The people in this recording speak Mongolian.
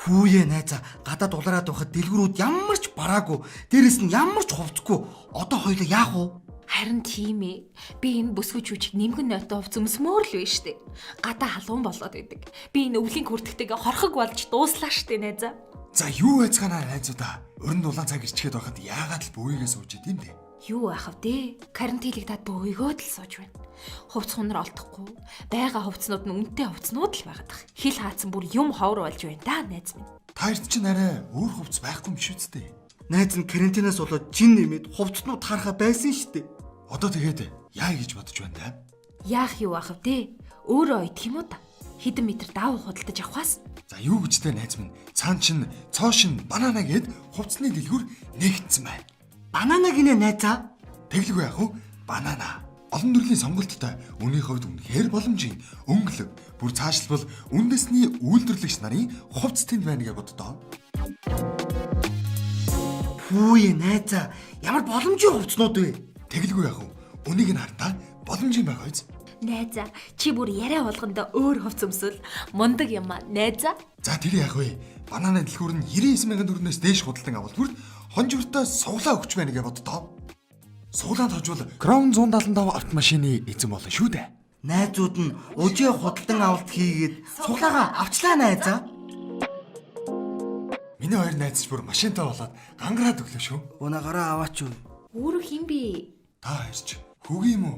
Хүүе найзаа гадаад улаараад байхад дэлгүүрүүд ямар ч бараагүй. Дээрэс нь ямар ч хувцгүй. Одоо хоёул яах вэ? Харин тийм ээ. Би энэ бүсгүй чүчиг нэмгэн нойтоо хувц өмсмөр л байна штэ. Гадаа халуун болоод идэг. Би энэ өвлийн хүртэгтэйгээ хорхог болж дууслаа штэ найзаа. За юу байцгаанаа найзуудаа. Өрн дулаан цаг ирчгээд байхад яагаад л бөөйгээ сууж идэм бэ? Юу аахав дээ? Карантинлэгдээд бөөгөөд л сууж байна. Хувц хунар олдохгүй. Бага хувцнууд нь үнэтэй хувцнууд л байгаад бах. Хил хаацсан бүр юм ховор болж байна да найз минь. Та хэд ч арай өөр хувц байхгүй юм биш үсттэй. Найз нь карантинаас болоод жин нэмээд хувцснууд харахаа байсан штэ. Одоо тэгээд яа гэж бодож байна та? Яах юу аахав дээ? Өөрөө идэх юм уу та? Хэдэн метр даав худалдаж авахаас? За юу гэж тэ найз минь цаан чин, цоо шин, банана гэд хувцсны дэлгүүр нэгдсэн байна. Банана гинэ найзаа. Тэглгүй яах вэ? Банана. Олон төрлийн сонголттой үнийн хувьд үнэхээр боломжийн өнгөлөг. Бүр цаашлбал үндэсний үйлдвэрлэгч нарын хувцс тэнд байна гэж боддоо. Хүүе найзаа ямар боломжийн хувцнууд вэ? Тэглгүй яах вэ? Үнийг нь хартаа боломжийн байгаа биз? Найзаа чи бүр яриа болгондоо өөр хувц өмсөл мундаг юм а найзаа. За тэр яах вэ? Бананы дэлгүүр нь 99,000 төгрөгнөөс дээш худалдан авалт бүр хонжиртой суглаа өгч байна гэж боддоо. Суглаанд хожвол Crown 175 автомашины эзэн болно шүү дээ. Найзууд нь өжөө худалдан авалт хийгээд суглаагаа авчлаа найзаа. Миний хоёр найз ч бүр машинтай болоод гангараад өглөө шүү. Унаагаараа аваач юу? Өөрөө хин бэ? Та хоёрч хүүгийн юм уу?